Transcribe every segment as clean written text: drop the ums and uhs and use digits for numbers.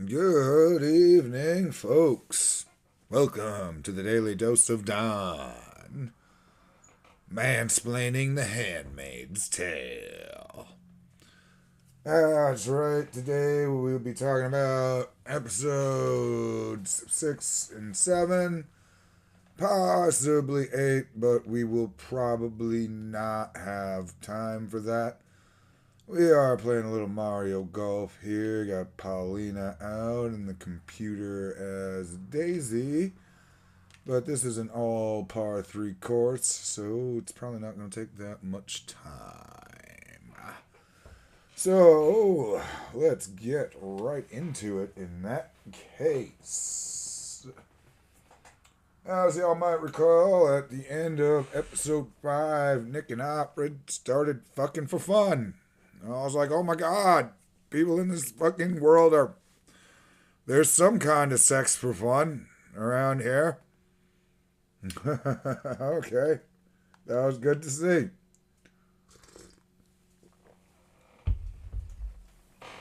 Good evening, folks. Welcome to the Daily Dose of Dawn. Mansplaining the Handmaid's Tale. That's right, today we'll be talking about episodes 6 and 7, possibly 8, but we will probably not have time for that. We are playing a little Mario Golf here. Got Paulina out and the computer as Daisy. But this is an all par 3 course, so it's probably not going to take that much time. So, let's get right into it in that case. As y'all might recall, at the end of episode 5, Nick and Oprid started fucking for fun. I was like, oh my god, people in this fucking world are... There's some kind of sex for fun around here. Okay, that was good to see.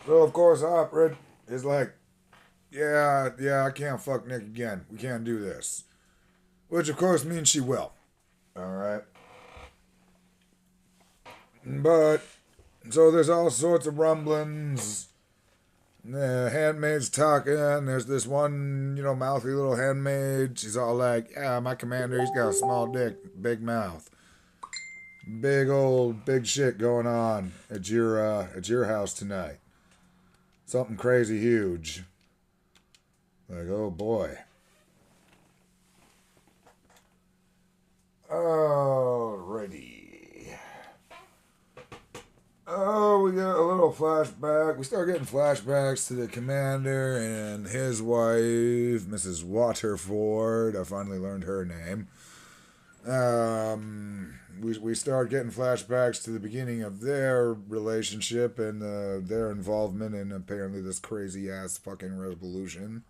So, of course, Oprid is like, yeah, I can't fuck Nick again. We can't do this. Which, of course, means she will. Alright? But... So there's all sorts of rumblings. The handmaid's talking. There's this one, mouthy little handmaid. She's all like, yeah, my commander, he's got a small dick, big mouth. Big shit going on at your house tonight. Something crazy huge. Like, oh boy. Alrighty. Oh, we get a little flashback. We start getting flashbacks to the commander and his wife, Mrs. Waterford. I finally learned her name. We start getting flashbacks to the beginning of their relationship and their involvement in apparently this crazy ass fucking revolution.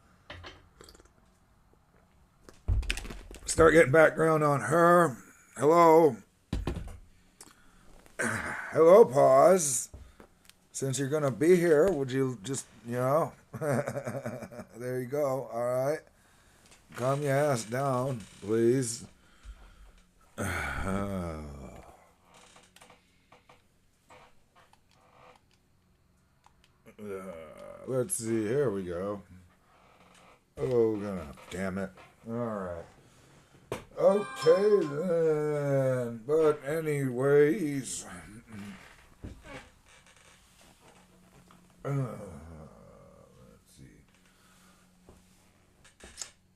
Start getting background on her. Hello, pause. Since you're gonna be here, would you just, there you go. All right, calm your ass down, please. Let's see. Here we go. Oh, damn it. All right. Okay then. But anyways. Let's see.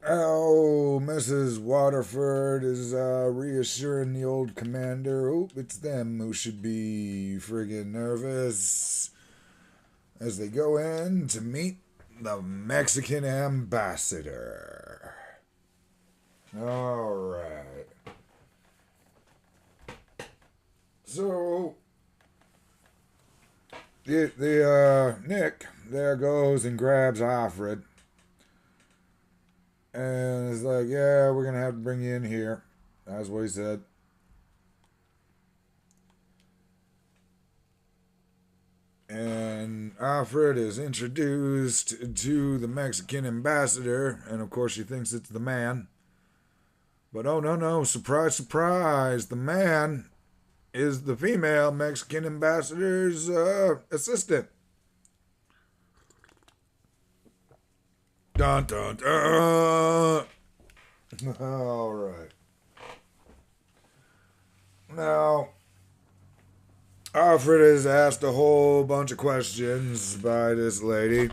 Oh, Mrs. Waterford is reassuring the old commander. Oh, it's them who should be friggin' nervous as they go in to meet the Mexican ambassador. Alright. So, Nick there goes and grabs Alfred. And is like, yeah, we're going to have to bring you in here. That's what he said. And Alfred is introduced to the Mexican ambassador. And of course she thinks it's the man. But oh no, surprise, surprise. The man is the female Mexican ambassador's assistant. Dun dun dun. Alright. Now, Alfred is asked a whole bunch of questions by this lady.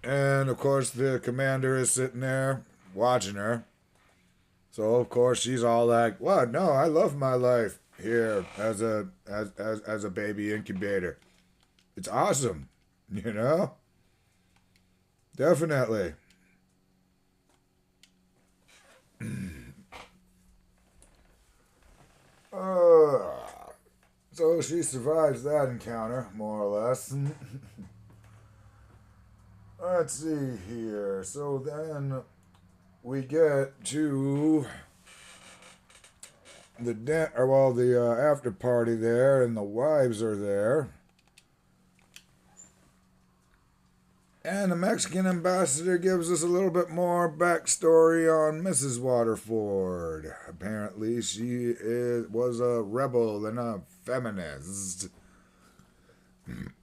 And, of course, the commander is sitting there watching her. So, of course, she's all like, what? No, I love my life here as a baby incubator. It's awesome, Definitely. So she survives that encounter, more or less. Let's see here. So then we get to the after party there, and the wives are there. And the Mexican ambassador gives us a little bit more backstory on Mrs. Waterford. Apparently, she was a rebel and a feminist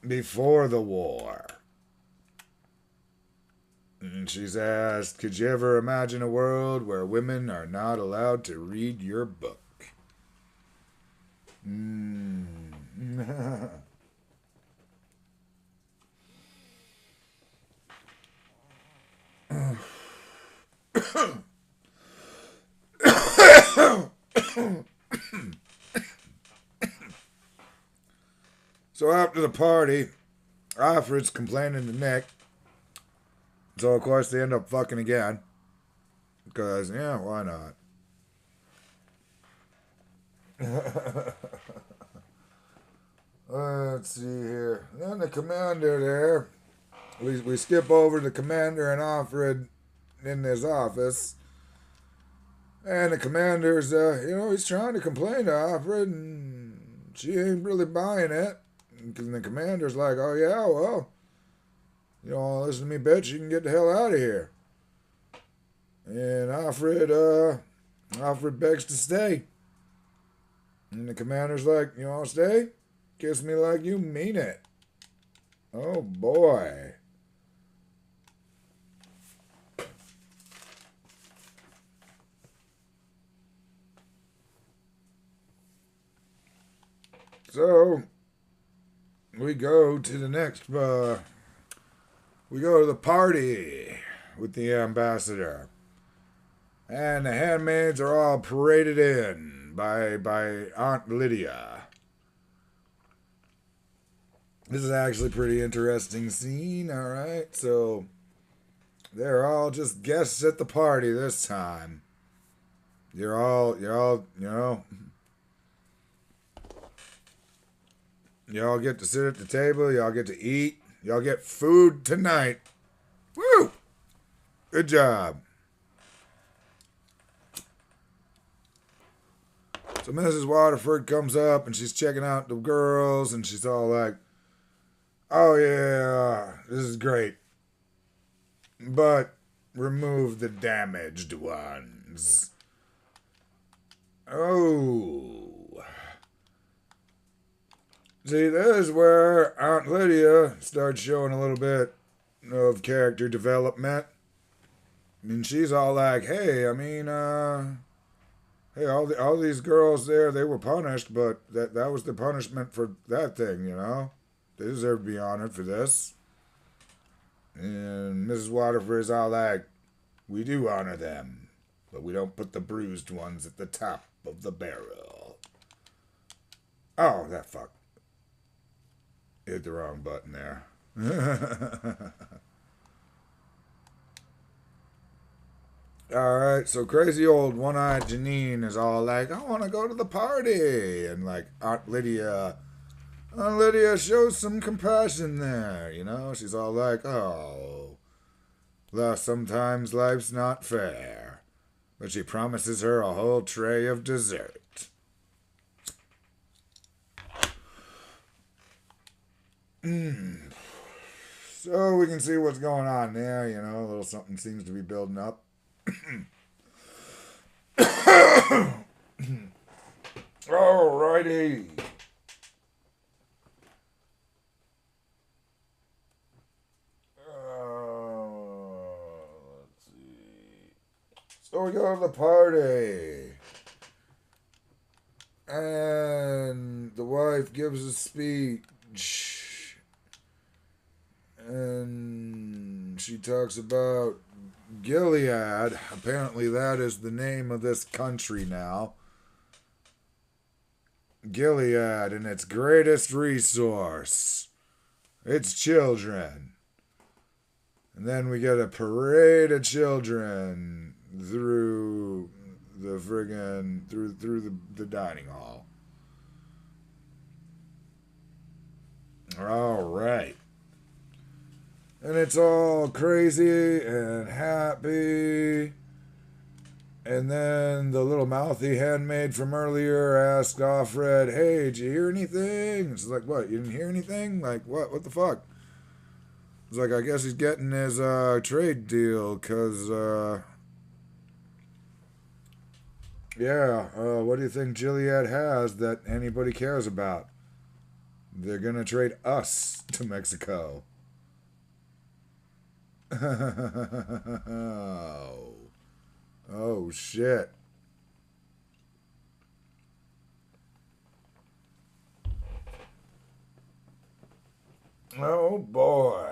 before the war. And she's asked, could you ever imagine a world where women are not allowed to read your book? So after the party, Alfred's complaining to Nick. So of course they end up fucking again. Because, yeah, why not? Let's see here. Then the commander there. We skip over the commander and Alfred in his office. And the commander's, he's trying to complain to Alfred, and she ain't really buying it. And the commander's like, oh yeah, well, you don't want to listen to me, bitch, you can get the hell out of here. And Alfred begs to stay. And the commander's like, you want to stay? Kiss me like you mean it. Oh boy. So, we go to the next, we go to the party with the ambassador. And the handmaids are all paraded in by Aunt Lydia. This is actually a pretty interesting scene, alright? So, they're all just guests at the party this time. You're all, y'all get to sit at the table. Y'all get to eat. Y'all get food tonight. Woo! Good job. So Mrs. Waterford comes up and she's checking out the girls and she's all like, oh yeah, this is great. But remove the damaged ones. Oh. See, this is where Aunt Lydia starts showing a little bit of character development. I mean, she's all like, hey, hey, all these girls there, they were punished, but that was the punishment for that thing, you know? They deserve to be honored for this. And Mrs. Waterford is all like, we do honor them, but we don't put the bruised ones at the top of the barrel. Oh, that fuck. Hit the wrong button there. Alright, so crazy old one-eyed Janine is all like, I want to go to the party. And like Aunt Lydia shows some compassion there, you know? She's all like, oh, sometimes life's not fair. But she promises her a whole tray of dessert. So we can see what's going on there, you know, a little something seems to be building up. Alrighty. Let's see. So we go to the party. And the wife gives a speech. And she talks about Gilead. Apparently that is the name of this country now. Gilead and its greatest resource. Its children. And then we get a parade of children through the friggin' through the dining hall. Alright. And it's all crazy and happy. And then the little mouthy handmaid from earlier asked Alfred, hey, did you hear anything? It's like, what, you didn't hear anything? Like, what the fuck? It's like, I guess he's getting his trade deal, because, what do you think Gilead has that anybody cares about? They're gonna trade us to Mexico. Oh, shit. Oh, boy.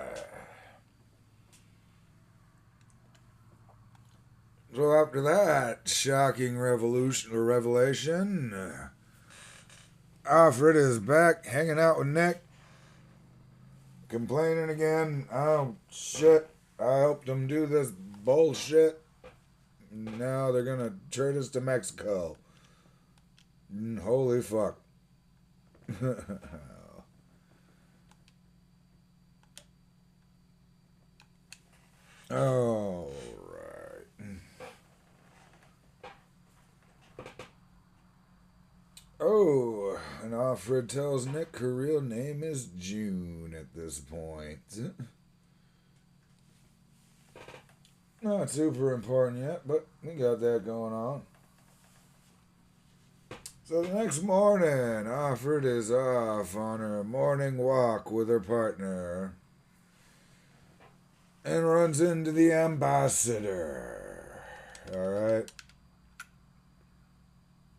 So after that shocking revelation, Alfred is back hanging out with Nick, complaining again. Oh, shit. I helped them do this bullshit. Now they're gonna trade us to Mexico. Holy fuck. All right. Oh, and Alfred tells Nick her real name is June at this point. Not super important yet, but we got that going on. So the next morning, Alfred is off on her morning walk with her partner and runs into the ambassador. Alright.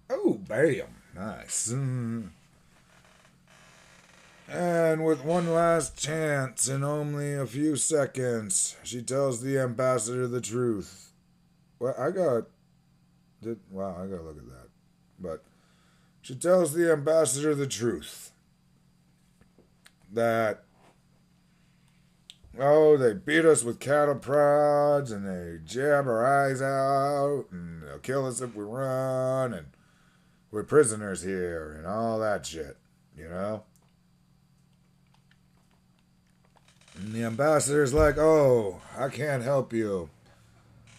Oh, bam. Nice. And with one last chance in only a few seconds, she tells the ambassador the truth. Well, I gotta look at that. But she tells the ambassador the truth. That, they beat us with cattle prods, and they jab our eyes out, and they'll kill us if we run, and we're prisoners here, and all that shit, you know? And the ambassador's like, oh, I can't help you.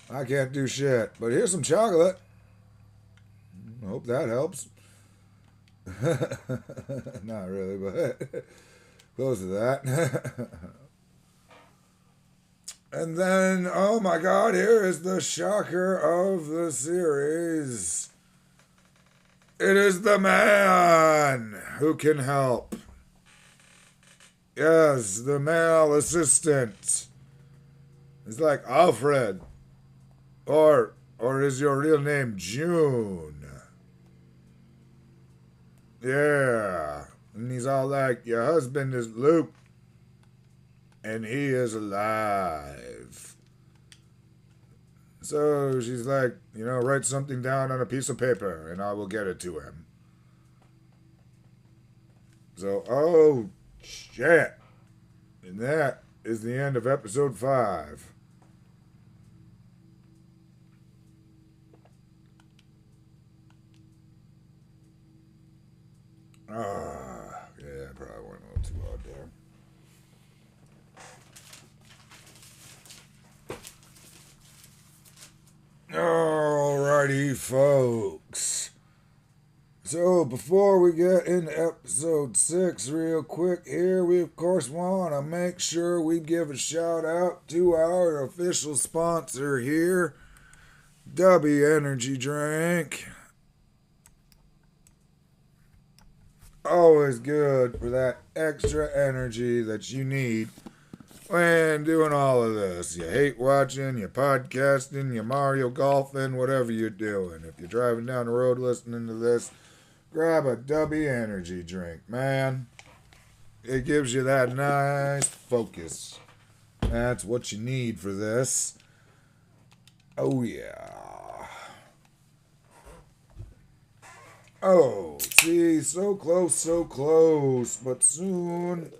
I can't do shit, but here's some chocolate. Hope that helps. Not really, but close to that. And then, oh my god, here is the shocker of the series. It is the man who can help. Yes, the male assistant. It's like Alfred. Or is your real name June? Yeah. And he's all like, your husband is Luke. And he is alive. So she's like, write something down on a piece of paper and I will get it to him. So, oh, shit. And that is the end of episode 5. Yeah, I probably went a little too hard there. Alrighty, folks. So, before we get into episode 6 real quick here, we of course want to make sure we give a shout out to our official sponsor here, W Energy Drink. Always good for that extra energy that you need when doing all of this. You hate watching, you podcasting, you Mario golfing, whatever you're doing. If you're driving down the road listening to this, grab a W Energy Drink, man. It gives you that nice focus. That's what you need for this. Oh, yeah. Oh, see, so close, but soon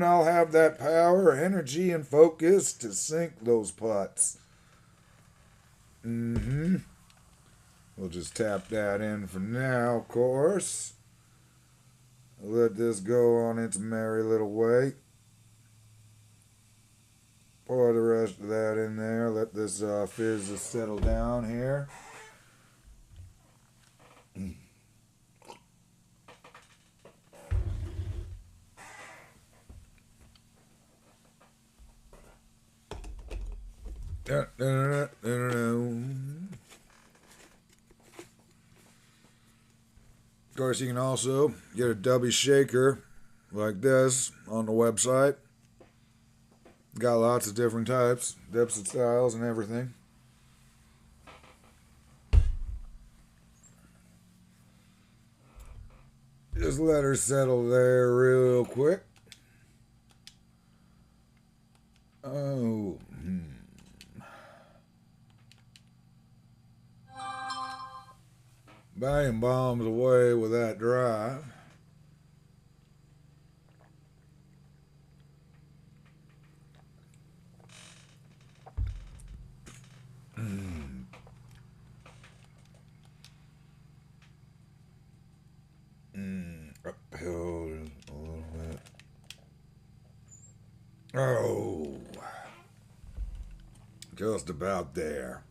I'll have that power, energy, and focus to sink those putts. We'll just tap that in for now, of course. Let this go on its merry little way. Pour the rest of that in there. Let this fizz settle down here. Of course, you can also get a dubby shaker like this on the website. Got lots of different types, dips and styles and everything. Just let her settle there real quick. Oh. Bang bombs away with that drive. Uphill a little bit. Oh. Just about there.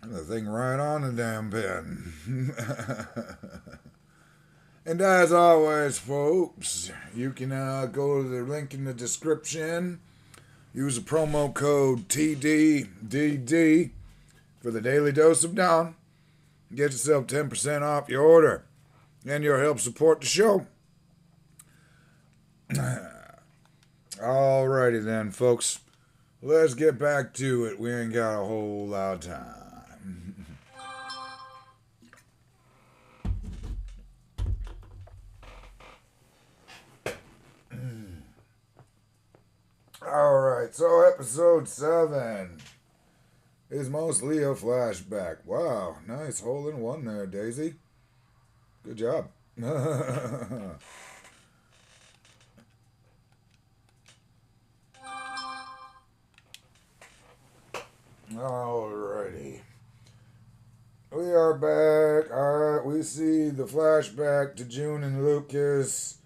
The thing right on the damn pen. And as always, folks, you can go to the link in the description. Use the promo code TDDD for the Daily Dose of Dawn. Get yourself 10% off your order. And you'll help support the show. Alrighty then, folks. Let's get back to it. We ain't got a whole lot of time. Alright, so episode 7 is mostly a flashback. Wow, nice hole in one there, Daisy. Good job. Alrighty. We are back. Alright, we see the flashback to June and Lucas.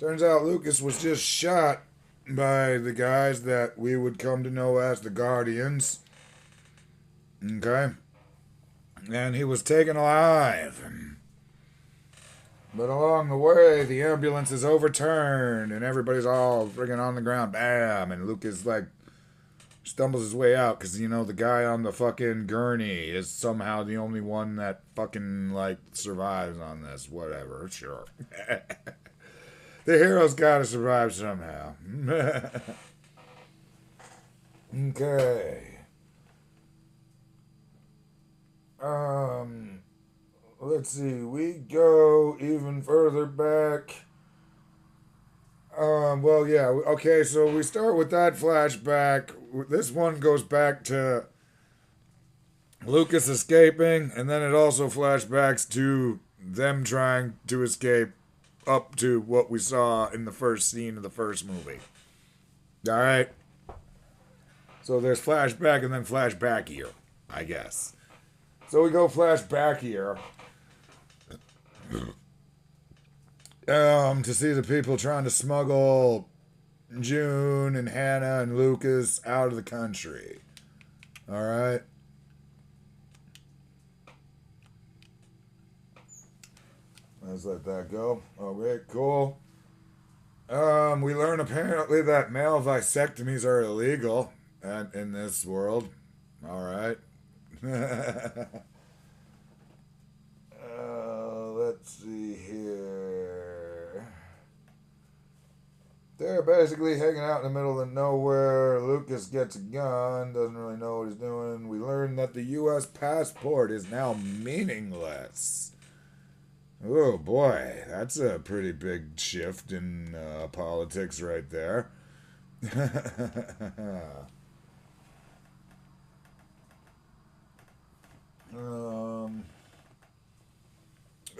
Turns out Lucas was just shot by the guys that we would come to know as the Guardians. Okay? And he was taken alive. But along the way, the ambulance is overturned and everybody's all friggin' on the ground. Bam! And Lucas, like, stumbles his way out because, you know, the guy on the fucking gurney is somehow the only one that fucking, like, survives on this. Whatever. Sure. The hero's gotta survive somehow. Okay. Let's see. We go even further back. Well, yeah. Okay, so we start with that flashback. This one goes back to Lucas escaping, and then it also flashbacks to them trying to escape up to what we saw in the first scene of the first movie. Alright? So there's flashback and then flashback here, I guess. So we go flashback here. To see the people trying to smuggle June and Hannah and Lucas out of the country. Alright? Let's let that go. Okay, cool. We learn apparently that male vasectomies are illegal in this world. Alright. Let's see here. They're basically hanging out in the middle of nowhere. Lucas gets a gun, doesn't really know what he's doing. We learn that the U.S. passport is now meaningless. Oh boy, that's a pretty big shift in politics right there.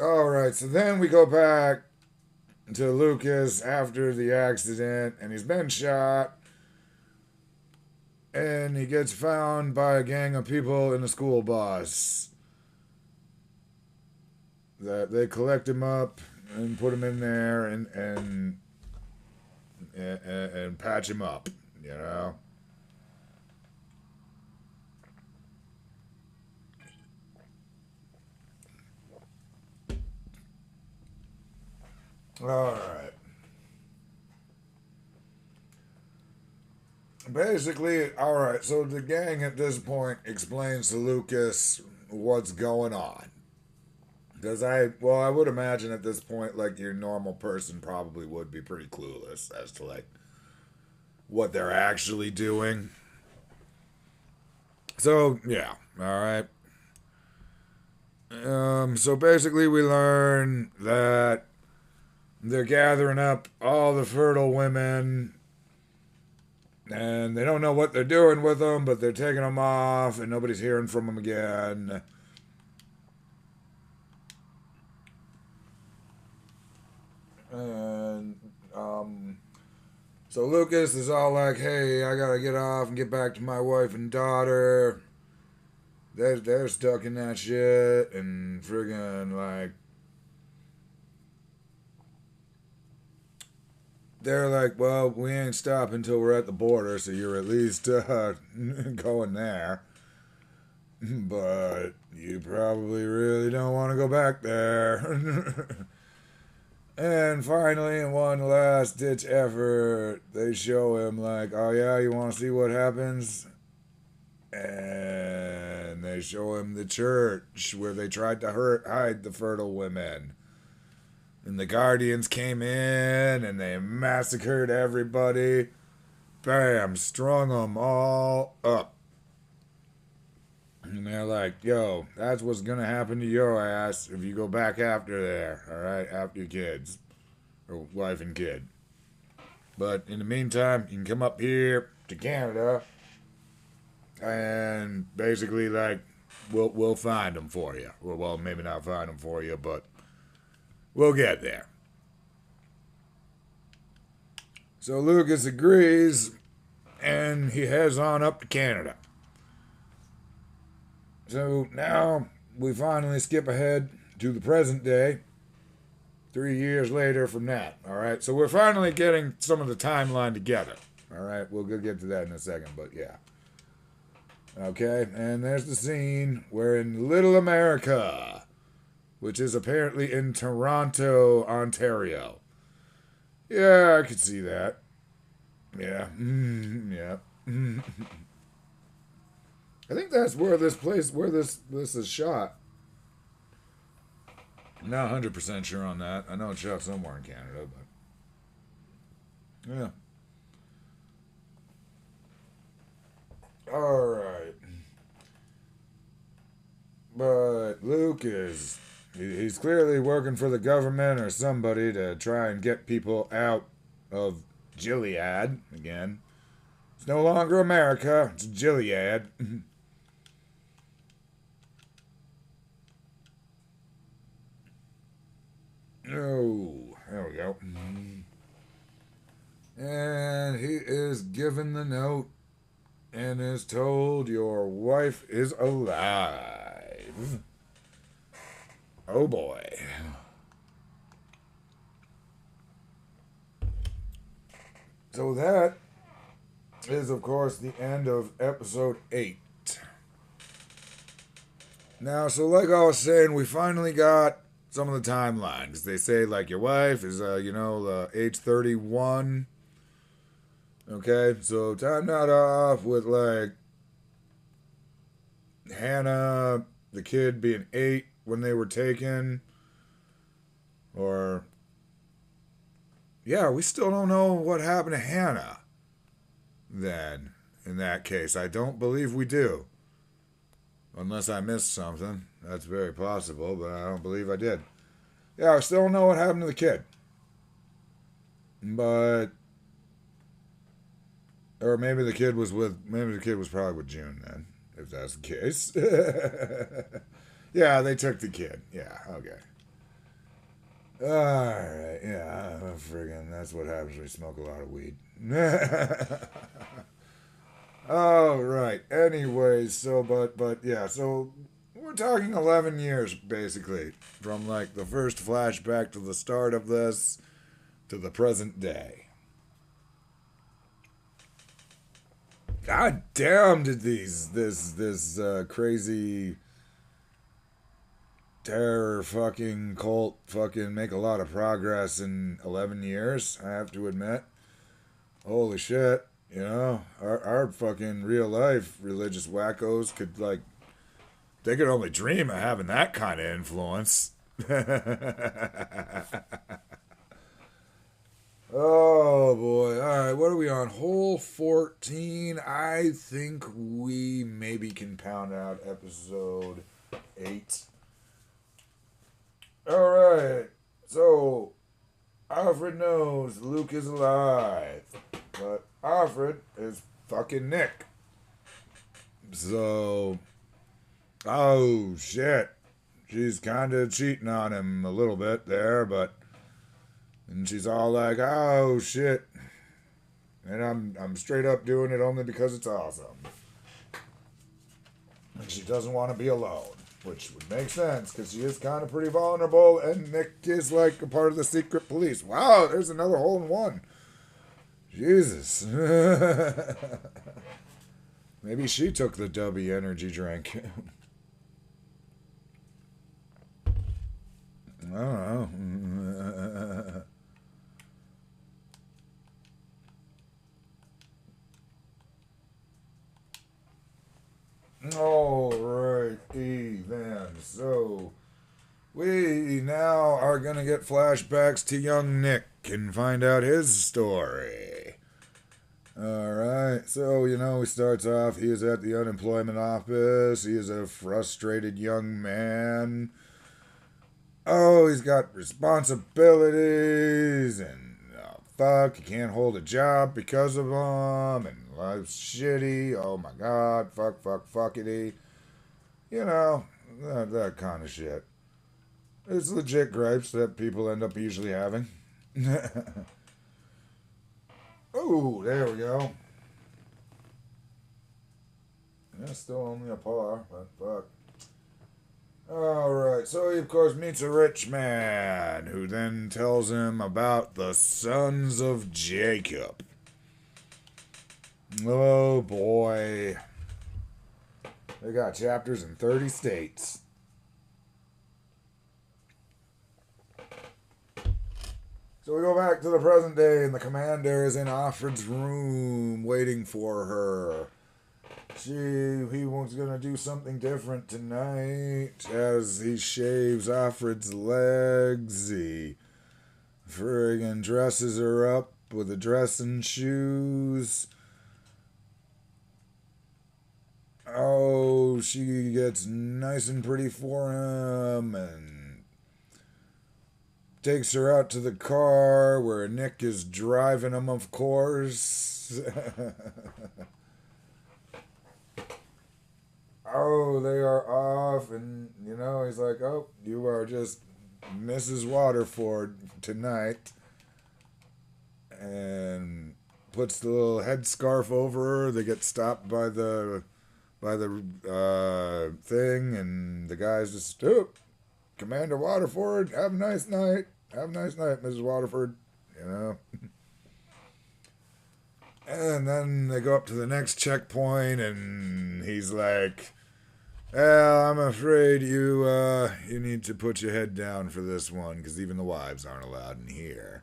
Alright, so then we go back to Lucas after the accident, and he's been shot. And he gets found by a gang of people in a school bus. That they collect him up and put him in there and patch him up, you know. Alright. Basically, alright, so the gang at this point explains to Lucas what's going on. Because I would imagine at this point, like, your normal person probably would be pretty clueless as to, like, what they're actually doing. So, yeah, alright. So basically, we learn that they're gathering up all the fertile women, and they don't know what they're doing with them, but they're taking them off, and nobody's hearing from them again. And so Lucas is all like, "Hey, I gotta get off and get back to my wife and daughter. They're stuck in that shit, and friggin' like." They're like, "Well, we ain't stopping until we're at the border, so you're at least going there. But you probably really don't want to go back there." And finally, in one last ditch effort, they show him, like, "Oh yeah, you want to see what happens?" And they show him the church where they tried to hide the fertile women. And the Guardians came in and they massacred everybody. Bam, strung them all up. And they're like, "Yo, that's what's gonna happen to your ass if you go back after there, alright? After your kids. Or wife and kid. But in the meantime, you can come up here to Canada and basically, like, we'll find them for you. Well, maybe not find them for you, but we'll get there." So Lucas agrees, and he heads on up to Canada. So now we finally skip ahead to the present day, 3 years later from that. All right, so we're finally getting some of the timeline together. All right, we'll get to that in a second, but yeah. Okay, and there's the scene. We're in Little America, which is apparently in Toronto, Ontario. Yeah, I could see that. Yeah, yeah. I think that's where this is shot. I'm not 100% sure on that. I know it's shot somewhere in Canada, but yeah. All right. But Luke he's clearly working for the government or somebody to try and get people out of Gilead again. It's no longer America, it's Gilead. Oh, there we go. And he is given the note and is told your wife is alive. Oh boy. So that is, of course, the end of episode 8. Now, so like I was saying, we finally got some of the timelines. They say, like, your wife is, age 31. Okay, so time that off with, like, Hannah, the kid, being 8 when they were taken. Or, yeah, we still don't know what happened to Hannah then, in that case. I don't believe we do. Unless I missed something. That's very possible, but I don't believe I did. Yeah, I still don't know what happened to the kid. But, or maybe the kid was probably with June then, if that's the case. Yeah, they took the kid. Yeah, okay. Alright, yeah, friggin', that's what happens when you smoke a lot of weed. Alright, anyways, so, but, yeah, so, we're talking 11 years, basically, from, like, the first flashback to the start of this to the present day. God damn, did this crazy terror fucking cult fucking make a lot of progress in 11 years, I have to admit. Holy shit. You know, our fucking real life religious wackos could, like, they could only dream of having that kind of influence. Oh boy. Alright, what are we on? Hole 14. I think we maybe can pound out episode 8. Alright. So, Alfred knows Luke is alive. But Alfred is fucking Nick. So, oh shit. She's kind of cheating on him a little bit there, but. And she's all like, oh shit. And I'm straight up doing it only because it's awesome. And she doesn't want to be alone. Which would make sense, because she is kind of pretty vulnerable, and Nick is like a part of the secret police. Wow, there's another hole in one. Jesus. Maybe she took the Dubby energy drink. I don't know. Alrighty then. So, we now are going to get flashbacks to young Nick and find out his story. Alright, so, you know, he starts off, he is at the unemployment office. He is a frustrated young man. Oh, he's got responsibilities and fuck, he can't hold a job because of them, and life's shitty. Oh my god, fuckity. You know, that kind of shit. It's legit gripes that people end up usually having. Oh, there we go. Yeah, still only a par, but fuck. Alright, so he of course meets a rich man who then tells him about the sons of Jacob. Oh boy. They got chapters in 30 states. So we go back to the present day, and the commander is in Alfred's room waiting for her. He was gonna do something different tonight as he shaves Alfred's legs. He friggin' dresses her up with a dress and shoes. Oh, she gets nice and pretty for him and takes her out to the car where Nick is driving him, of course. Oh, they are off, and, you know, he's like, oh, you are just Mrs. Waterford tonight. And puts the little headscarf over her. They get stopped by the thing, and the guy's just, oh, Commander Waterford, have a nice night. Have a nice night, Mrs. Waterford. You know. And then they go up to the next checkpoint, and he's like, well, I'm afraid you need to put your head down for this one, because even the wives aren't allowed in here.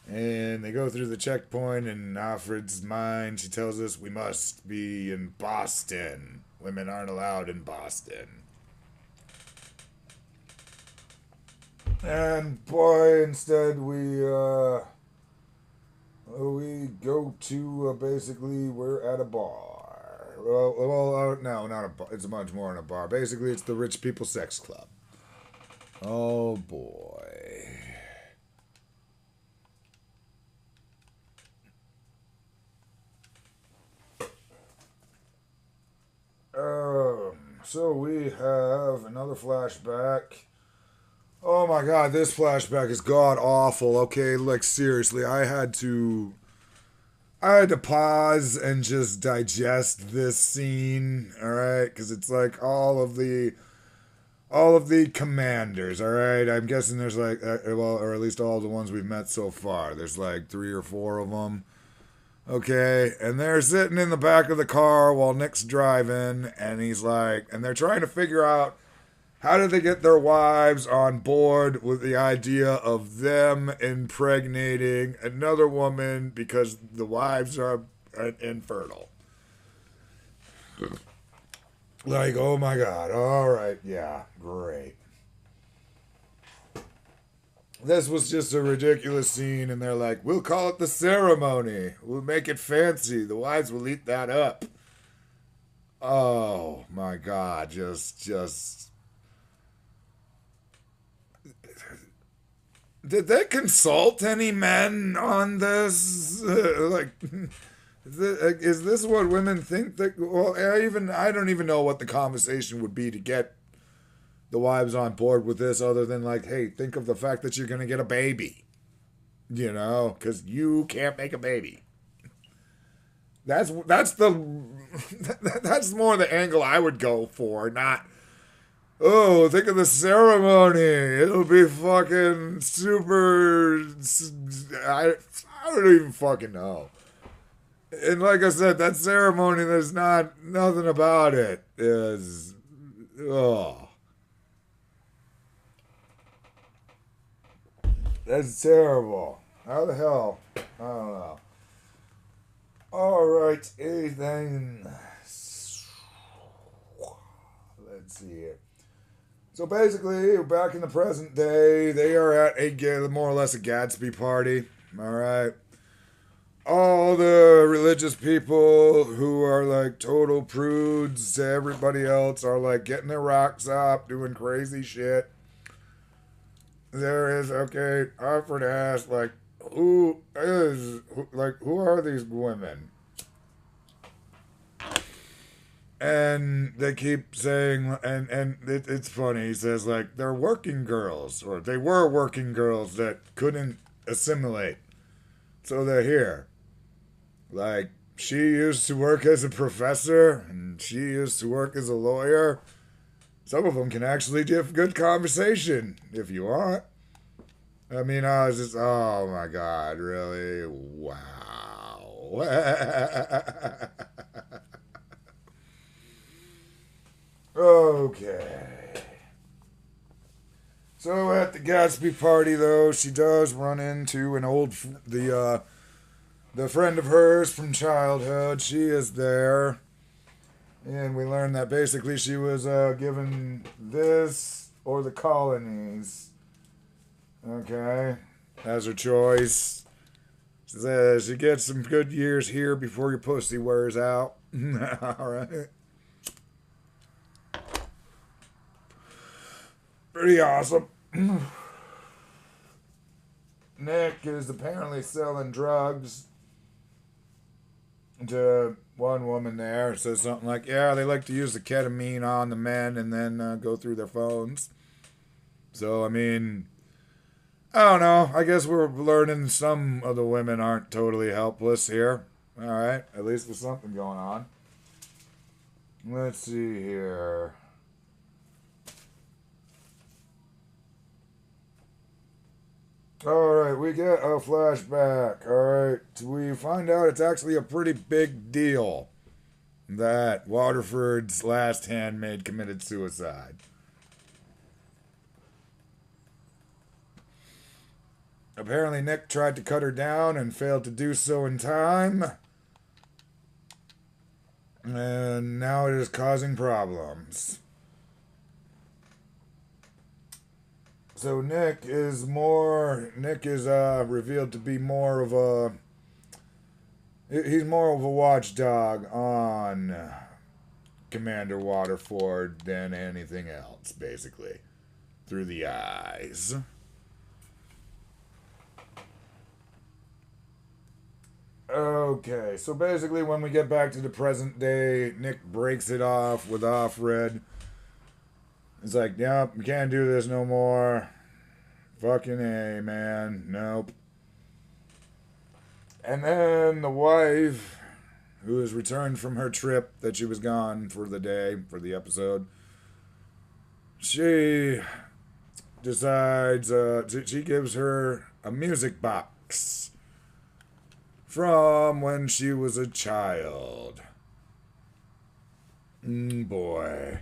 And they go through the checkpoint, and Alfred's mind, she tells us we must be in Boston. Women aren't allowed in Boston. And boy, instead we go to basically we're at a bar. Well, no, not a bar. It's much more than a bar. Basically, it's the rich people sex club. Oh boy. So we have another flashback. Oh my god, this flashback is god awful. Okay, like seriously, I had to pause and just digest this scene, alright? Because it's like all of the commanders, alright? I'm guessing there's like, well, or at least all the ones we've met so far. There's like 3 or 4 of them. Okay, and they're sitting in the back of the car while Nick's driving, and he's like, and they're trying to figure out How did they get their wives on board with the idea of them impregnating another woman because the wives are infertile? Like, oh my God, all right, yeah, great. This was just a ridiculous scene, and they're like, we'll call it the ceremony. We'll make it fancy. The wives will eat that up. Oh my God, just. Did they consult any men on this? Is this what women think that? Well, I don't even know what the conversation would be to get the wives on board with this, other than like, hey, think of the fact that you're gonna get a baby, because you can't make a baby. That's the that's more the angle I would go for, not. Oh, think of the ceremony. It'll be fucking super. I don't even fucking know. And like I said, that ceremony, there's nothing about it is. Oh. That's terrible. How the hell? I don't know. Alright, anything. Let's see here. So basically, back in the present day, they are at more or less a Gatsby party. Alright. All the religious people who are like total prudes to everybody else are like getting their rocks up, doing crazy shit. There is, okay, Alfred asked, like, who are these women? And they keep saying, and it's funny, he says, like, they're working girls, or they were working girls that couldn't assimilate. So they're here. Like, she used to work as a professor, and she used to work as a lawyer. Some of them can actually give good conversation, if you want. I mean, I was just, oh my God, really? Wow. Okay. So at the Gatsby party, though, she does run into the friend of hers from childhood. She is there. And we learned that basically she was given this or the colonies. Okay. As her choice. She says she gets some good years here before your pussy wears out. Alright. Pretty awesome. Nick is apparently selling drugs to one woman there. Says something like, yeah, they like to use the ketamine on the men and then go through their phones. So, I mean, I don't know. I guess we're learning some of the women aren't totally helpless here. Alright, at least there's something going on. Let's see here. Alright, we get a flashback. Alright, we find out it's actually a pretty big deal that Waterford's last handmaid committed suicide. Apparently Nick tried to cut her down and failed to do so in time. And now it is causing problems. So Nick is revealed to be more of a, he's more of a watchdog on Commander Waterford than anything else, basically, through the eyes. Okay, so basically when we get back to the present day, Nick breaks it off with Offred. It's like, yep, we can't do this no more. Fucking A, man. Nope. And then the wife, who has returned from her trip that she was gone for the day, for the episode, she decides, she gives her a music box from when she was a child. Boy.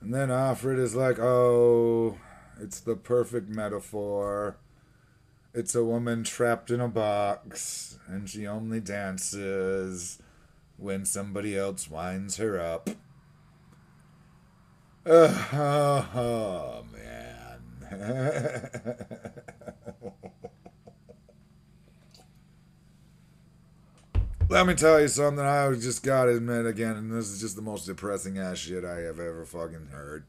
And then Offred is like, oh, it's the perfect metaphor. It's a woman trapped in a box, and she only dances when somebody else winds her up. Oh, man. Let me tell you something. I just gotta admit again, and this is just the most depressing ass shit I have ever fucking heard.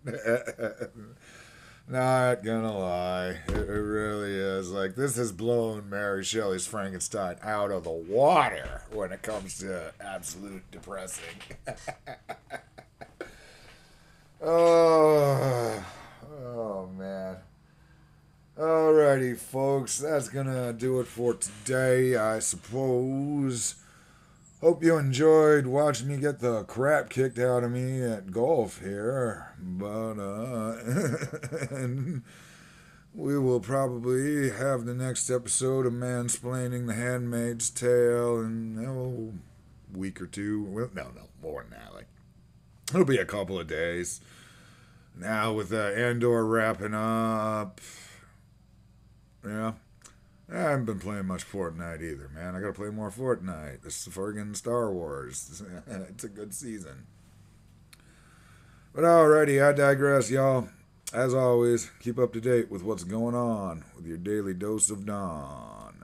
Not gonna lie, it really is. Like, this has blown Mary Shelley's Frankenstein out of the water when it comes to absolute depressing. Oh, oh man. Alrighty, folks, that's gonna do it for today, I suppose. Hope you enjoyed watching me get the crap kicked out of me at golf here. But, and we will probably have the next episode of Mansplaining the Handmaid's Tale in a week or two. Well, no, more than that. Like, it'll be a couple of days. Now, with Andor wrapping up, yeah. I haven't been playing much Fortnite either, man. I gotta play more Fortnite. This is friggin' Star Wars. It's a good season. But alrighty, I digress, y'all. As always, keep up to date with what's going on with your daily dose of dawn.